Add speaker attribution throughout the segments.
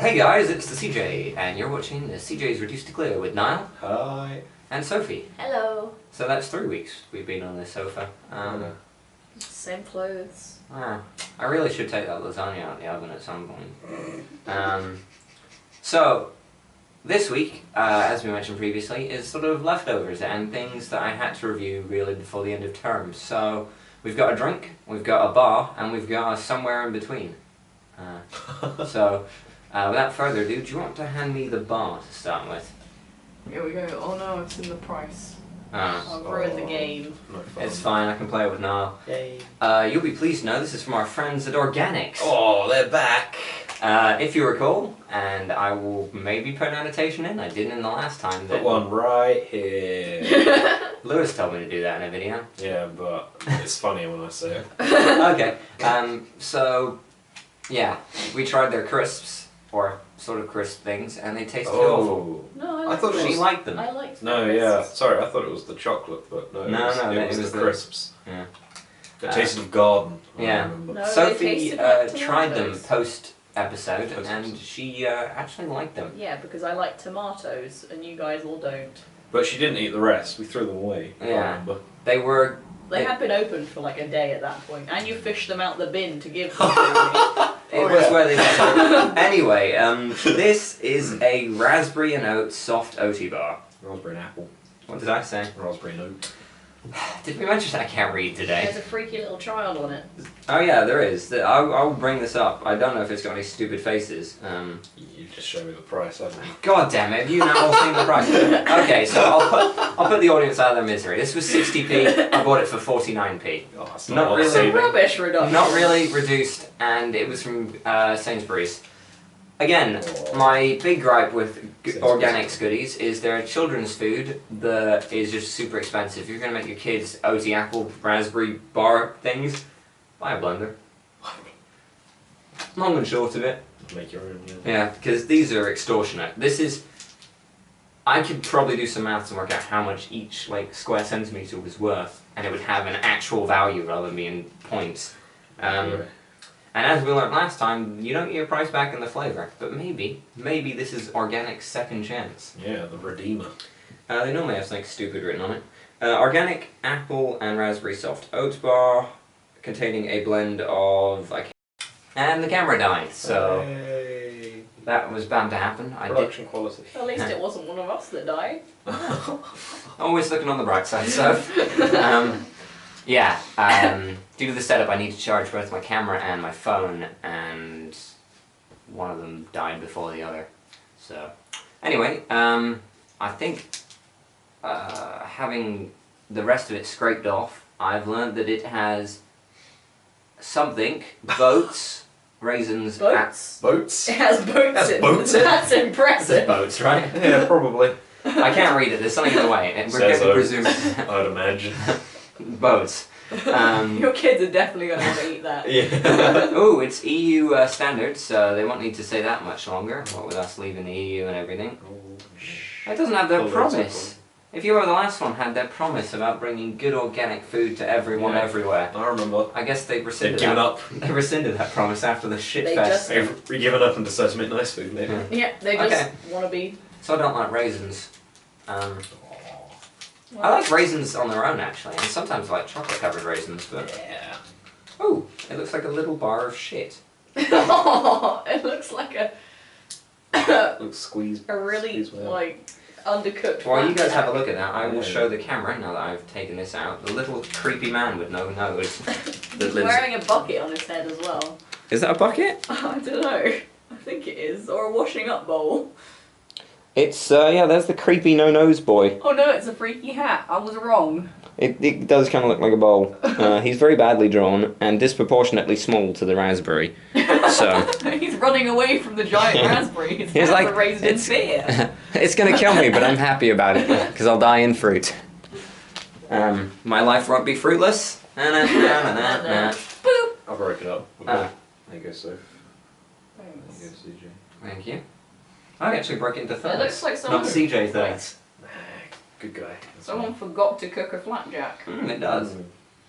Speaker 1: Hey guys, it's the CJ, and you're watching the CJ's Reduced to Clear with Niall.
Speaker 2: Hi.
Speaker 1: And Sophie.
Speaker 3: Hello.
Speaker 1: So that's 3 weeks we've been on this sofa.
Speaker 3: Same clothes.
Speaker 1: I really should take that lasagna out of the oven at some point. So, this week, as we mentioned previously, is sort of leftovers and things that I had to review really before the end of term. So, we've got a drink, we've got a bar, and we've got a somewhere in between. Without further ado, do you want to hand me the bar to start with?
Speaker 3: Here we go. Oh no, it's in the price.
Speaker 1: Oh.
Speaker 3: I've ruined the game.
Speaker 1: It's fine, I can play it with Niall.
Speaker 2: Yay.
Speaker 1: You'll be pleased to know this is from our friends at Organix.
Speaker 2: Oh, they're back.
Speaker 1: If you recall, and I will maybe put an annotation in, I didn't in the last time.
Speaker 2: Put one right here.
Speaker 1: Lewis told me to do that in a video.
Speaker 2: Yeah, but it's funnier when I say it.
Speaker 1: Okay, yeah, we tried their crisps, or sort of crisp things, and they tasted awful.
Speaker 3: No,
Speaker 2: I thought
Speaker 1: She liked them.
Speaker 3: I liked
Speaker 2: No,
Speaker 3: the
Speaker 2: yeah.
Speaker 3: crisps.
Speaker 2: Sorry, I thought it was the chocolate, but no. It was the crisps.
Speaker 1: Yeah.
Speaker 2: It tasted of garden.
Speaker 1: Yeah.
Speaker 2: I remember.
Speaker 3: No,
Speaker 1: Sophie
Speaker 3: they tasted like
Speaker 1: tried them
Speaker 3: tomatoes.
Speaker 1: post-episode, and she actually liked them.
Speaker 3: Yeah, because I like tomatoes, and you guys all don't.
Speaker 2: But she didn't eat the rest. We threw them away. I
Speaker 1: Yeah.
Speaker 2: remember.
Speaker 1: They were...
Speaker 3: They had been open for like a day at that point, and you fished them out the bin to give them to me.
Speaker 1: It was where they were. Anyway, this is a raspberry and oat soft oaty bar.
Speaker 2: Raspberry and apple.
Speaker 1: What did I say?
Speaker 2: Raspberry and oat.
Speaker 1: Did we mention I can't read today?
Speaker 3: There's a freaky little child on it.
Speaker 1: Oh yeah, there is. I'll bring this up. I don't know if it's got any stupid faces.
Speaker 2: You just showed me the price, haven't you?
Speaker 1: God damn it! Have you now all seen the price? Okay, so I'll put the audience out of their misery. This was 60p. I bought it for 49p.
Speaker 2: Oh, that's
Speaker 1: Not
Speaker 2: not a lot
Speaker 1: really.
Speaker 2: of saving.
Speaker 3: Rubbish reduction.
Speaker 1: Not really reduced, and it was from Sainsbury's. Again, my big gripe with Organix goodies is they're children's food that is just super expensive. If you're going to make your kids oaty apple raspberry bar things, buy a blender. Long and short of it.
Speaker 2: Make your own, yeah.
Speaker 1: Yeah, because these are extortionate. This is... I could probably do some maths and work out how much each square centimetre was worth, and it would have an actual value rather than being points. And as we learned last time, you don't get your price back in the flavour. But maybe this is Organic's second chance.
Speaker 2: Yeah, the Redeemer.
Speaker 1: They normally have something stupid written on it. Organic apple and raspberry soft oat bar, containing a blend of... And the camera died, so
Speaker 2: Hey.
Speaker 1: that was bound to happen.
Speaker 2: Production quality.
Speaker 3: At least it wasn't one of us that died.
Speaker 1: Always looking on the bright side, so... due to the setup, I need to charge both my camera and my phone, and one of them died before the other. So, anyway, I think having the rest of it scraped off, I've learned that it has something, boats, raisins,
Speaker 3: Boats?
Speaker 2: Boats?
Speaker 3: It has boats
Speaker 2: Has
Speaker 3: in
Speaker 2: boats
Speaker 3: it.
Speaker 2: in?
Speaker 3: That's impressive.
Speaker 1: boats, right?
Speaker 2: Yeah, probably.
Speaker 1: I can't read it, there's something in the way, and we're
Speaker 2: Says
Speaker 1: getting
Speaker 2: oats.
Speaker 1: presumed
Speaker 2: I'd imagine.
Speaker 1: boats.
Speaker 3: Your kids are definitely going to want to eat that.
Speaker 2: Yeah.
Speaker 1: Ooh, it's EU standard, so they won't need to say that much longer, what with us leaving the EU and everything. It doesn't have their promise. If you were the last one, had their promise about bringing good organic food to everyone everywhere.
Speaker 2: I remember.
Speaker 1: I guess they rescinded
Speaker 2: They've given up.
Speaker 1: They rescinded that promise after the shit
Speaker 3: They
Speaker 1: fest.
Speaker 2: They've given up and decided to make nice food, maybe.
Speaker 1: Yeah.
Speaker 3: Yeah, they just
Speaker 1: Okay.
Speaker 3: want to be...
Speaker 1: So I don't like raisins. I like raisins on their own actually, and sometimes I like chocolate covered raisins, but...
Speaker 2: Yeah.
Speaker 1: Oh, it looks like a little bar of shit.
Speaker 3: It looks like
Speaker 2: Looks squeezed.
Speaker 3: a really,
Speaker 2: Squeeze well.
Speaker 3: undercooked
Speaker 1: While you guys
Speaker 3: flapjack.
Speaker 1: have a look at that, I will
Speaker 2: Yeah.
Speaker 1: show the camera, now that I've taken this out, the little creepy man with no nose that
Speaker 3: He's
Speaker 1: lives...
Speaker 3: wearing a bucket on his head as well.
Speaker 1: Is that a bucket?
Speaker 3: I don't know. I think it is. Or a washing up bowl.
Speaker 1: It's, yeah, there's the creepy no-nose boy.
Speaker 3: Oh no, it's a freaky hat. I was wrong.
Speaker 1: It does kind of look like a bowl. He's very badly drawn and disproportionately small to the raspberry. So
Speaker 3: He's running away from the giant raspberries.
Speaker 1: He's like,
Speaker 3: a raisin in fear.
Speaker 1: it's gonna kill me, but I'm happy about it because I'll die in fruit. My life won't be fruitless.
Speaker 3: Boop.
Speaker 2: I'll break it up. There you go, Soph. There you go, CJ.
Speaker 1: Thank you. I actually broke into thirds.
Speaker 3: It looks like someone,
Speaker 1: Not CJ thirds.
Speaker 2: Good guy.
Speaker 3: someone forgot to cook a flapjack.
Speaker 1: It does.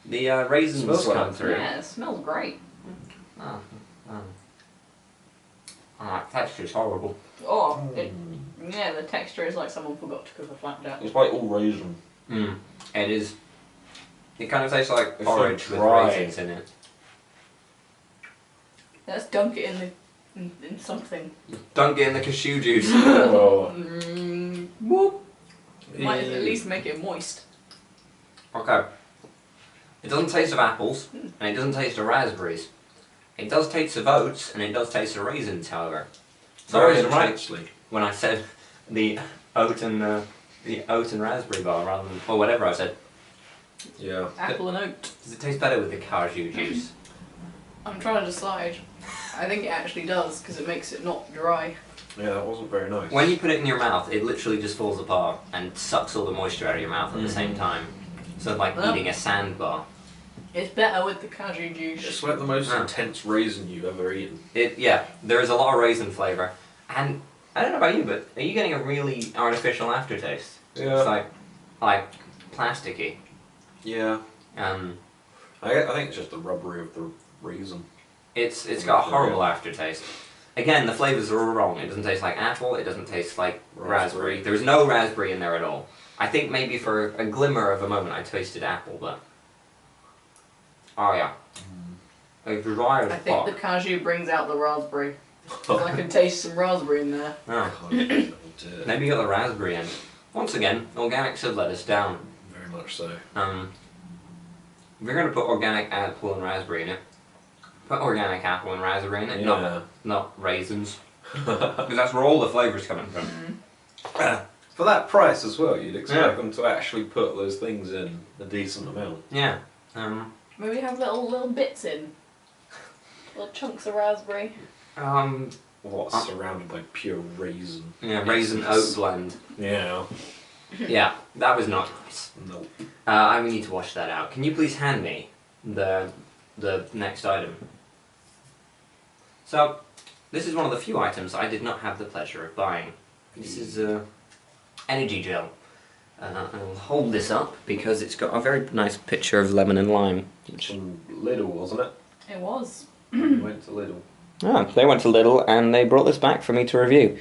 Speaker 1: The raisins
Speaker 2: Smells
Speaker 1: come
Speaker 2: like
Speaker 1: through.
Speaker 3: Yeah, it smells great.
Speaker 1: Oh. Oh, that texture's horrible.
Speaker 3: Oh, yeah, the texture is like someone forgot to cook a flapjack.
Speaker 2: It's like all raisin.
Speaker 1: It is. It kind of tastes like
Speaker 2: It's
Speaker 1: porridge
Speaker 2: so
Speaker 1: with
Speaker 2: dry.
Speaker 1: raisins in it.
Speaker 3: Let's dunk it in something.
Speaker 1: Dunk it in the cashew juice.
Speaker 2: Oh.
Speaker 3: Whoop. Might at least make it moist.
Speaker 1: Okay. It doesn't taste of apples, and it doesn't taste of raspberries. It does taste of oats, and it does taste of raisins, however. So I was right
Speaker 2: intensely.
Speaker 1: when I said the oat and raspberry bar rather than or whatever I said.
Speaker 2: Yeah.
Speaker 3: Apple and oat.
Speaker 1: Does it taste better with the cashew juice?
Speaker 3: I'm trying to decide. I think it actually does because it makes it not dry.
Speaker 2: Yeah, that wasn't very nice.
Speaker 1: When you put it in your mouth, it literally just falls apart and sucks all the moisture out of your mouth at the same time. So it's like eating a sandbar.
Speaker 3: It's better with the cashew juice.
Speaker 2: It's like the most intense raisin you've ever eaten.
Speaker 1: Yeah, there is a lot of raisin flavour. And I don't know about you, but are you getting a really artificial aftertaste?
Speaker 2: Yeah.
Speaker 1: It's like plasticky.
Speaker 2: Yeah.
Speaker 1: I
Speaker 2: think it's just the rubbery of the raisin.
Speaker 1: It's got a horrible aftertaste. Again, the flavours are all wrong. It doesn't taste like apple, it doesn't taste like raspberry. There's no raspberry in there at all. I think maybe for a glimmer of a moment I tasted apple, but... Oh yeah. It's dry as
Speaker 3: I think the cashew brings out the raspberry. 'Cause I can taste some raspberry in there.
Speaker 1: Oh.
Speaker 2: Dear.
Speaker 1: Maybe you got the raspberry in. Once again, Organix have let us down.
Speaker 2: Very much so.
Speaker 1: We're going to put organic apple and raspberry in it. Put organic apple and raspberry in it, not raisins. Because that's where all the flavour's coming from.
Speaker 2: For that price as well, you'd expect them to actually put those things in a decent amount.
Speaker 1: Yeah.
Speaker 3: Maybe have little bits in. Little chunks of raspberry.
Speaker 2: What's surrounded by pure raisin?
Speaker 1: Yeah, raisin oat blend.
Speaker 2: Yeah.
Speaker 1: Yeah, that was not nice.
Speaker 2: Nope.
Speaker 1: I need to wash that out. Can you please hand me the next item? So, this is one of the few items I did not have the pleasure of buying. This is energy gel. I'll hold this up because it's got a very nice picture of lemon and lime.
Speaker 2: From Lidl, wasn't it?
Speaker 3: It was.
Speaker 2: We went to Lidl.
Speaker 1: Oh, they went to Lidl and they brought this back for me to review.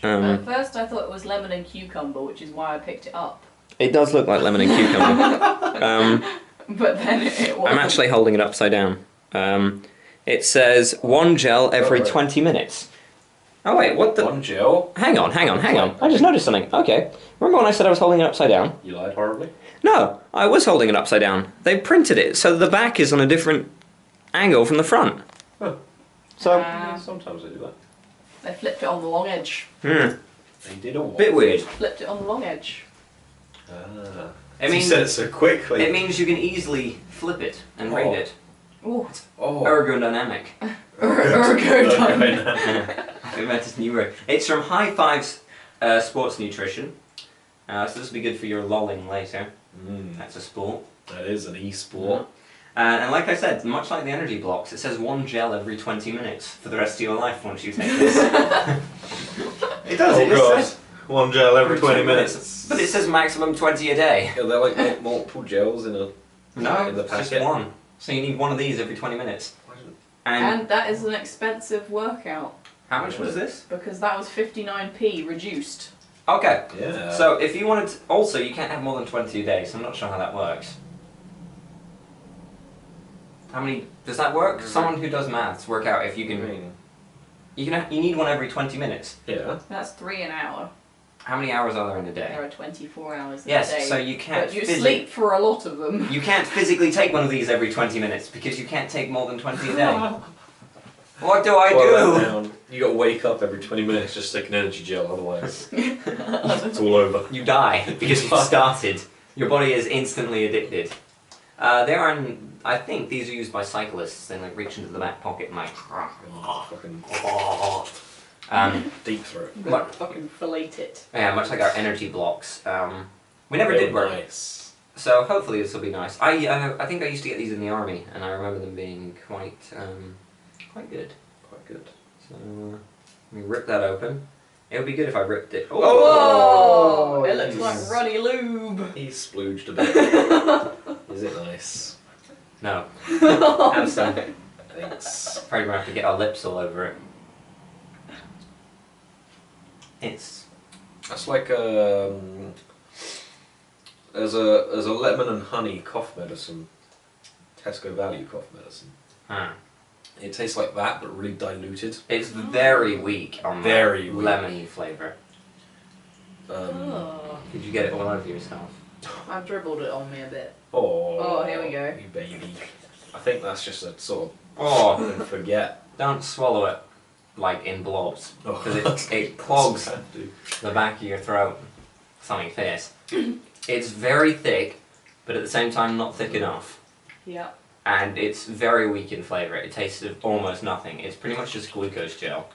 Speaker 3: At first I thought it was lemon and cucumber, which is why I picked it up.
Speaker 1: It does look like lemon and cucumber.
Speaker 3: But then it wasn't.
Speaker 1: I'm actually holding it upside down. It says one gel every 20 minutes. Oh wait, what the?
Speaker 2: One gel?
Speaker 1: Hang on. I just noticed something. Okay. Remember when I said I was holding it upside down?
Speaker 2: You lied horribly?
Speaker 1: No, I was holding it upside down. They printed it so the back is on a different angle from the front.
Speaker 2: Huh.
Speaker 1: So,
Speaker 2: Sometimes they do that.
Speaker 3: They flipped it on the long edge.
Speaker 2: They did a what?
Speaker 1: bit weird.
Speaker 3: Flipped it on the long edge.
Speaker 2: Ah.
Speaker 1: It means,
Speaker 2: you said it so quickly.
Speaker 1: it means you can easily flip it and read it.
Speaker 3: Ooh.
Speaker 2: Oh.
Speaker 1: Ergodynamic.
Speaker 3: Ergodynamic.
Speaker 1: I invented a new word. It's from High Five's Sports Nutrition. So this will be good for your lolling later. That's a sport.
Speaker 2: That is an e-sport.
Speaker 1: And like I said, much like the energy blocks, it says one gel every 20 minutes for the rest of your life once you take this. It does,
Speaker 2: Oh
Speaker 1: it just
Speaker 2: god.
Speaker 1: says
Speaker 2: One gel every 20 minutes.
Speaker 1: But it says maximum 20 a day.
Speaker 2: Yeah, they're like multiple gels in a...
Speaker 1: No,
Speaker 2: in the
Speaker 1: it's just
Speaker 2: packet.
Speaker 1: one. So you need one of these every 20 minutes.
Speaker 3: And that is an expensive workout.
Speaker 1: How much was this?
Speaker 3: Because that was 59p reduced.
Speaker 1: Okay.
Speaker 2: Yeah.
Speaker 1: So if you wanted to, also you can't have more than 20 a day, so I'm not sure how that works. How many, does that work? Someone who does maths work out if you can, you need one every 20 minutes.
Speaker 2: Yeah.
Speaker 3: That's 3 an hour.
Speaker 1: How many hours are there in a
Speaker 3: There
Speaker 1: day?
Speaker 3: are 24 hours in a
Speaker 1: Yes,
Speaker 3: day.
Speaker 1: so you can't
Speaker 3: But you sleep for a lot of them.
Speaker 1: You can't physically take one of these every 20 minutes because you can't take more than 20 a day. What do I do?
Speaker 2: You gotta wake up every 20 minutes just take an energy gel, otherwise it's all over.
Speaker 1: You die because you started. Your body is instantly addicted. There are, I think these are used by cyclists. They like reach into the back pocket and like,
Speaker 2: Fucking deep throat.
Speaker 1: What?
Speaker 3: Fucking fillet it.
Speaker 1: yeah, much like our energy blocks. We never did work.
Speaker 2: Nice.
Speaker 1: So hopefully this will be nice. I think I used to get these in the army, and I remember them being quite good.
Speaker 2: Quite good.
Speaker 1: So let me rip that open. It would be good if I ripped it.
Speaker 3: Whoa! It looks like runny lube.
Speaker 2: He splooged a bit. Is it nice?
Speaker 1: No. Have some.
Speaker 2: Thanks.
Speaker 1: Probably gonna have to get our lips all over it. It's
Speaker 2: That's like there's a lemon and honey cough medicine, Tesco Value cough medicine. It tastes like that, but really diluted.
Speaker 1: it's very weak on
Speaker 2: Very
Speaker 1: the
Speaker 2: weak.
Speaker 1: lemony flavour.
Speaker 3: Oh.
Speaker 1: Did you get it all over yourself?
Speaker 3: I've dribbled it on me a bit.
Speaker 2: Oh,
Speaker 3: here we go.
Speaker 2: You baby. I think that's just a sort
Speaker 1: Oh,
Speaker 2: of forget.
Speaker 1: don't swallow it like in blobs,
Speaker 2: Oh.
Speaker 1: because it clogs
Speaker 2: Can do.
Speaker 1: the back of your throat. Something fierce. It's very thick, but at the same time not thick enough.
Speaker 3: Yeah.
Speaker 1: And it's very weak in flavour. It tastes of almost nothing. It's pretty much just glucose gel,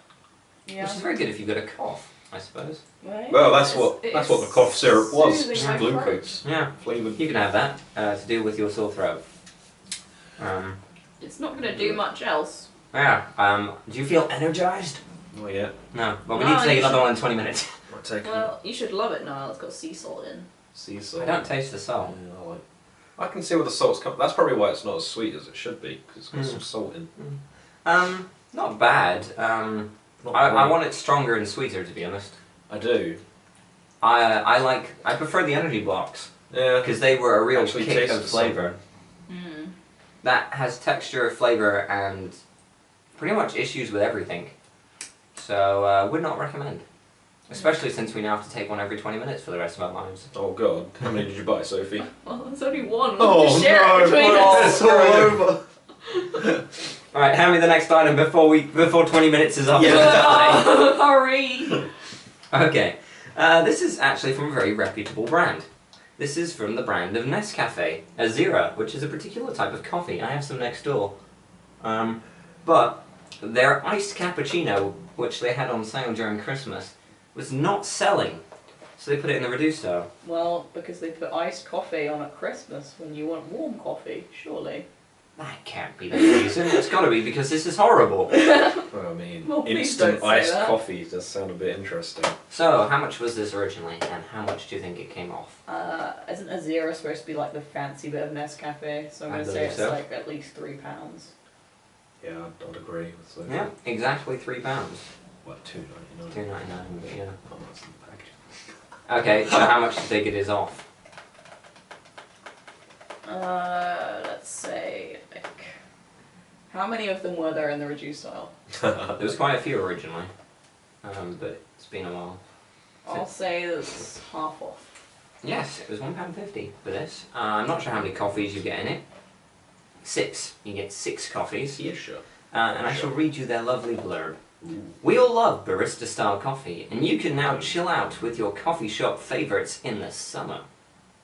Speaker 3: Yeah.
Speaker 1: which is very good if you've got a cough, I suppose.
Speaker 2: Well, that's what the cough syrup was.
Speaker 3: soothing
Speaker 2: Just
Speaker 3: my
Speaker 2: glucose,
Speaker 1: Yeah,
Speaker 2: flavoured.
Speaker 1: you can have that to deal with your sore throat.
Speaker 3: It's not going to do much else.
Speaker 1: Yeah. Do you feel energized?
Speaker 2: Oh yeah,
Speaker 1: No. Well, we
Speaker 3: No,
Speaker 1: need to take
Speaker 3: you
Speaker 1: another
Speaker 3: should-
Speaker 1: one in 20 minutes.
Speaker 2: I'll take
Speaker 3: Well, you should love it now. It's got sea salt in.
Speaker 2: sea salt.
Speaker 1: I don't taste the salt.
Speaker 2: Yeah, I can see where the salt's come. That's probably why it's not as sweet as it should be, because it's got some salt in.
Speaker 1: Not bad.
Speaker 2: Not
Speaker 1: I
Speaker 2: great.
Speaker 1: want it stronger and sweeter, to be honest.
Speaker 2: I do.
Speaker 1: I prefer the energy blocks
Speaker 2: Yeah.
Speaker 1: because they were a real
Speaker 2: Actually
Speaker 1: kick
Speaker 2: tastes
Speaker 1: of
Speaker 2: the
Speaker 1: flavour.
Speaker 3: Mm.
Speaker 1: That has texture, flavour, and pretty much issues with everything. So would not recommend. Especially since we now have to take one every 20 minutes for the rest of our lives.
Speaker 2: Oh god, how many did you buy, Sophie?
Speaker 3: Well, there's only one.
Speaker 2: Oh
Speaker 3: We'll share it between
Speaker 2: no,
Speaker 3: us.
Speaker 2: it's all over.
Speaker 1: Alright, hand me the next item before 20 minutes is up.
Speaker 3: Oh, hurry!
Speaker 1: Okay, this is actually from a very reputable brand. This is from the brand of Nescafe, Azira, which is a particular type of coffee. I have some next door. But their iced cappuccino, which they had on sale during Christmas, was not selling. So they put it in the Redusto.
Speaker 3: Well, because they put iced coffee on at Christmas when you want warm coffee, surely.
Speaker 1: That can't be the reason. It's got to be because this is horrible.
Speaker 2: Well, I mean,
Speaker 3: Well, please
Speaker 2: instant
Speaker 3: don't say
Speaker 2: iced
Speaker 3: that.
Speaker 2: coffee does sound a bit interesting.
Speaker 1: So, how much was this originally, and how much do you think it came off?
Speaker 3: Isn't Azira supposed to be like the fancy bit of Nescafe? So I'm
Speaker 1: I
Speaker 3: going to say
Speaker 1: believe
Speaker 3: it's
Speaker 1: so.
Speaker 3: like at least £3.
Speaker 2: Yeah, I'd agree with Sophie.
Speaker 1: Yeah, exactly £3.
Speaker 2: What, $2.99?
Speaker 1: $2.99, but yeah.
Speaker 2: Oh, that's in the package.
Speaker 1: Okay, so how much do you think it is off?
Speaker 3: Let's say, like, how many of them were there in the reduced aisle?
Speaker 1: There was quite a few originally, but it's been a while.
Speaker 3: I'll say that's half off.
Speaker 1: Yes, it was £1.50 for this. I'm not sure how many coffees you get in it. 6. You get 6 coffees.
Speaker 2: Yeah, sure.
Speaker 1: And I shall read you their lovely blurb. We all love barista-style coffee, and you can now chill out with your coffee shop favourites in the summer.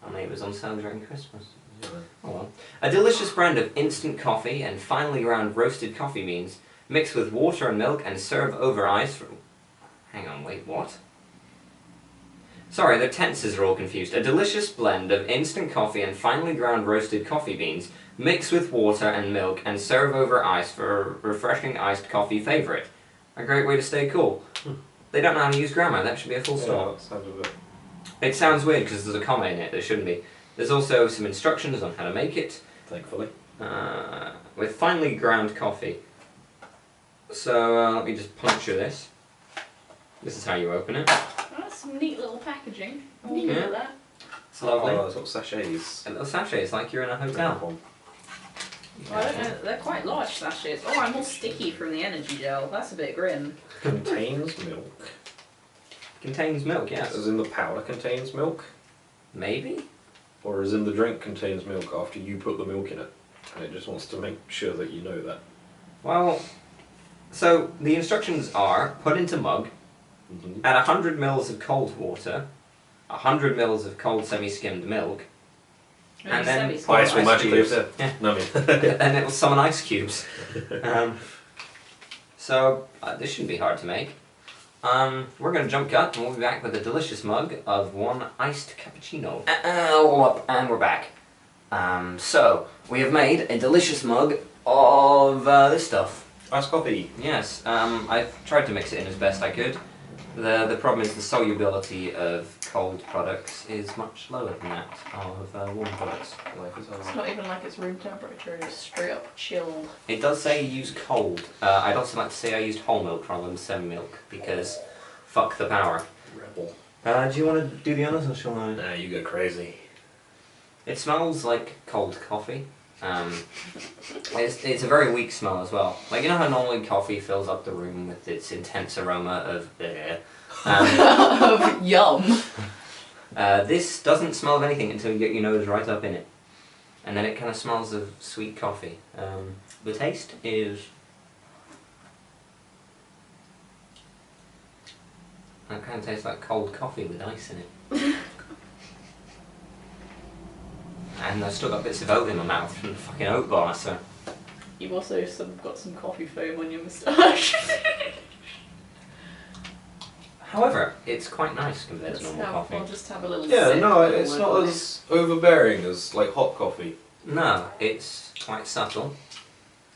Speaker 1: Only it was on sale during Christmas.
Speaker 2: Yeah.
Speaker 1: Oh well. A delicious blend of instant coffee and finely ground roasted coffee beans, mixed with water and milk and serve over ice. Hang on, wait, what? Sorry, the tenses are all confused. A delicious blend of instant coffee and finely ground roasted coffee beans, mixed with water and milk and serve over ice for a refreshing iced coffee favourite. A great way to stay cool. They don't know how to use grammar, that should be a full
Speaker 2: Yeah,
Speaker 1: stop.
Speaker 2: that sounds a bit...
Speaker 1: It sounds weird because there's a comma in it, there shouldn't be. There's also some instructions on how to make it,
Speaker 2: Thankfully.
Speaker 1: with finely ground coffee. So let me just puncture this. This is how you open it.
Speaker 3: That's some neat little packaging. I'll
Speaker 1: Yeah.
Speaker 3: leave it at that.
Speaker 1: It's lovely.
Speaker 2: Oh, it's got sachets.
Speaker 1: A little sachet, it's like you're in a hotel.
Speaker 3: Well, I don't know, they're quite large sachets. Oh, I'm all sticky from the energy gel. That's a bit grim.
Speaker 2: Contains milk.
Speaker 1: Contains milk, yes.
Speaker 2: As in the powder contains milk?
Speaker 1: Maybe?
Speaker 2: Or as in the drink contains milk after you put the milk in it? And it just wants to make sure that you know that.
Speaker 1: Well, so the instructions are put into mug,
Speaker 2: Mm-hmm.
Speaker 1: add 100 mils of cold water, 100 mils of cold semi-skimmed milk, and then
Speaker 3: Semi-skimmed.
Speaker 1: pour
Speaker 2: Ice will magically
Speaker 1: cubes.
Speaker 2: appear.
Speaker 1: Yeah.
Speaker 2: No, I mean.
Speaker 1: And it will summon ice cubes. So this shouldn't be hard to make. We're going to jump cut and we'll be back with a delicious mug of one iced cappuccino. All up, and we're back. So we have made a delicious mug of this stuff.
Speaker 2: Iced coffee.
Speaker 1: Yes, I've tried to mix it in as best I could. The problem is the solubility of cold products is much lower than that of warm products.
Speaker 2: Life is
Speaker 3: It's
Speaker 2: hard.
Speaker 3: not even like it's room temperature, it's straight up chilled.
Speaker 1: It does say use cold. I'd also like to say I used whole milk rather than semi milk because Fuck the power.
Speaker 2: Rebel.
Speaker 1: Do you want to do the others or shall I?
Speaker 2: Nah, you go crazy.
Speaker 1: It smells like cold coffee. It's a very weak smell as well. Like, you know how normally coffee fills up the room with its intense aroma of
Speaker 3: Yum.
Speaker 1: this doesn't smell of anything until you get your nose right up in it. And then it kind of smells of sweet coffee. The taste is... It kind of tastes like cold coffee with ice in it. And I've still got bits of oat in my mouth from the fucking oat bar, so...
Speaker 3: You've also got some coffee foam on your moustache.
Speaker 1: However, it's quite nice compared to normal coffee.
Speaker 3: I'll just have a little
Speaker 2: Yeah,
Speaker 3: sip
Speaker 2: no,
Speaker 3: of
Speaker 2: it's
Speaker 3: the
Speaker 2: not
Speaker 3: word
Speaker 2: as overbearing as like hot coffee.
Speaker 1: No, it's quite subtle.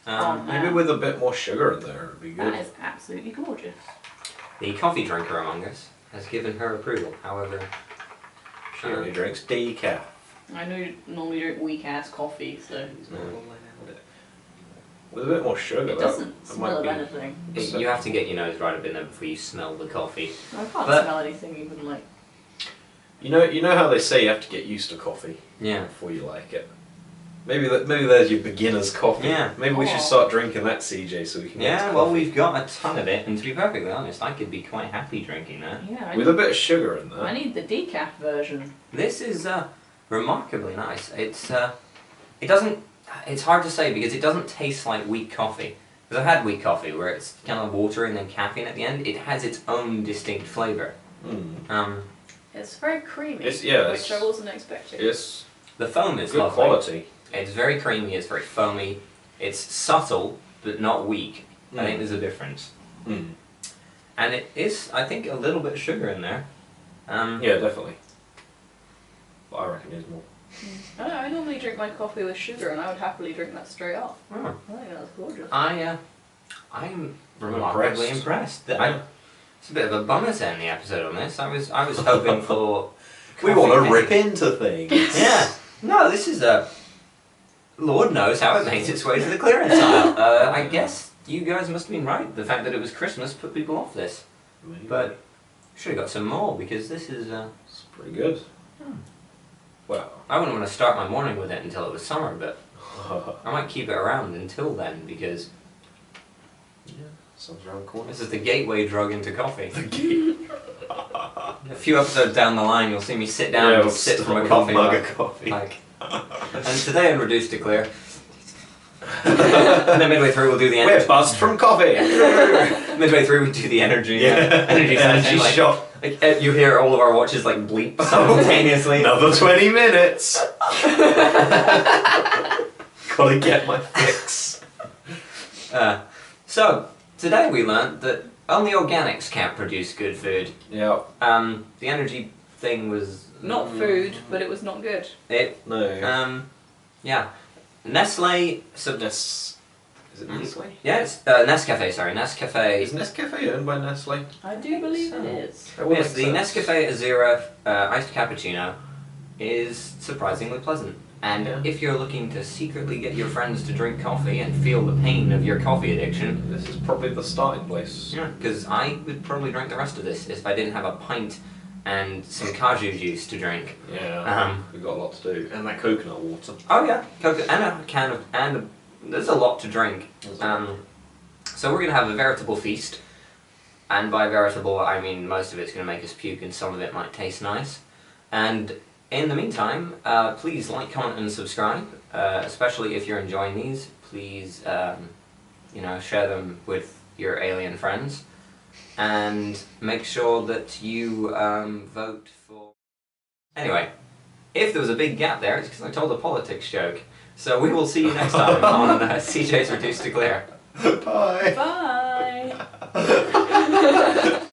Speaker 2: Maybe with a bit more sugar in there, it'd be good.
Speaker 3: That is absolutely gorgeous.
Speaker 1: The coffee drinker among us has given her approval, however...
Speaker 2: She only drinks decaf.
Speaker 3: I know you normally drink weak ass coffee, so
Speaker 2: With a bit more sugar,
Speaker 3: it doesn't smell of anything.
Speaker 1: You have to get your nose right up in there before you smell the coffee.
Speaker 3: I can't smell anything even like...
Speaker 2: You know how they say you have to get used to coffee before you like it? Maybe there's your beginner's coffee.
Speaker 1: Yeah.
Speaker 2: Maybe we should start drinking that, CJ, so we can get
Speaker 1: well, we've got a ton of it, and to be perfectly honest, I could be quite happy drinking that.
Speaker 3: Yeah,
Speaker 2: with a bit of sugar in there.
Speaker 3: I need the decaf version.
Speaker 1: This is remarkably nice. It's hard to say because it doesn't taste like weak coffee. Because I've had weak coffee where it's kind of water and then caffeine at the end. It has its own distinct flavour.
Speaker 3: It's very creamy, which I wasn't expecting.
Speaker 2: Yes.
Speaker 1: The foam is
Speaker 2: good
Speaker 1: lovely.
Speaker 2: Quality.
Speaker 1: It's very creamy, it's very foamy, it's subtle but not weak. I think there's a difference. And it is, I think, a little bit of sugar in there.
Speaker 2: Yeah, definitely. But I reckon there's more.
Speaker 3: I don't know, I normally drink my coffee with sugar and I would happily drink that straight off.
Speaker 1: Oh.
Speaker 3: I think that's gorgeous.
Speaker 1: I'm remarkably impressed.
Speaker 2: Yeah.
Speaker 1: It's a bit of a bummer to end the episode on this. I was hoping for...
Speaker 2: We want to rip into things.
Speaker 1: Yeah. No, this is a... Lord knows how it made its way to the clearance aisle. I guess you guys must have been right. The fact that it was Christmas put people off this.
Speaker 2: Maybe.
Speaker 1: But should have got some more because this is...
Speaker 2: It's pretty good. Well,
Speaker 1: I wouldn't want to start my morning with it until it was summer, but I might keep it around until then because...
Speaker 2: Yeah, sounds around the corner.
Speaker 1: This is the gateway drug into coffee. A few episodes down the line, you'll see me sit down and sip from a coffee
Speaker 2: mug
Speaker 1: mug.
Speaker 2: of coffee.
Speaker 1: And today I'm reduced to clear. And then midway through we'll do the energy.
Speaker 2: We're buzzed from coffee!
Speaker 1: Midway through we'll do the energy.
Speaker 2: Energy shot.
Speaker 1: Like, you hear all of our watches like bleep simultaneously.
Speaker 2: Another 20 minutes! Gotta get my fix.
Speaker 1: So, today we learnt that only Organix can't produce good food.
Speaker 2: Yeah.
Speaker 1: The energy thing was...
Speaker 3: Not food, but it was not good.
Speaker 2: No.
Speaker 1: Yeah. Nestle...
Speaker 2: Is it Nestle?
Speaker 1: Yeah, it's Nescafe, sorry. Nescafe...
Speaker 2: Is Nescafe owned by Nestle?
Speaker 3: I do believe it is.
Speaker 1: Yes, the Nescafe Azura iced cappuccino is surprisingly pleasant. And if you're looking to secretly get your friends to drink coffee and feel the pain of your coffee addiction...
Speaker 2: This is probably the starting place.
Speaker 1: Yeah, because I would probably drink the rest of this if I didn't have a pint and some caju juice to drink.
Speaker 2: Yeah, we've got a lot to do. And that coconut water.
Speaker 1: Oh yeah, and a can of... there's a lot to drink. So we're going to have a veritable feast. And by veritable, I mean most of it's going to make us puke and some of it might taste nice. And in the meantime, please like, comment and subscribe. Especially if you're enjoying these. Please, share them with your alien friends. And make sure that you vote for... Anyway, if there was a big gap there, it's because I told a politics joke. So we will see you next time on CJ's Reduced to Clear.
Speaker 2: Bye.
Speaker 3: Bye.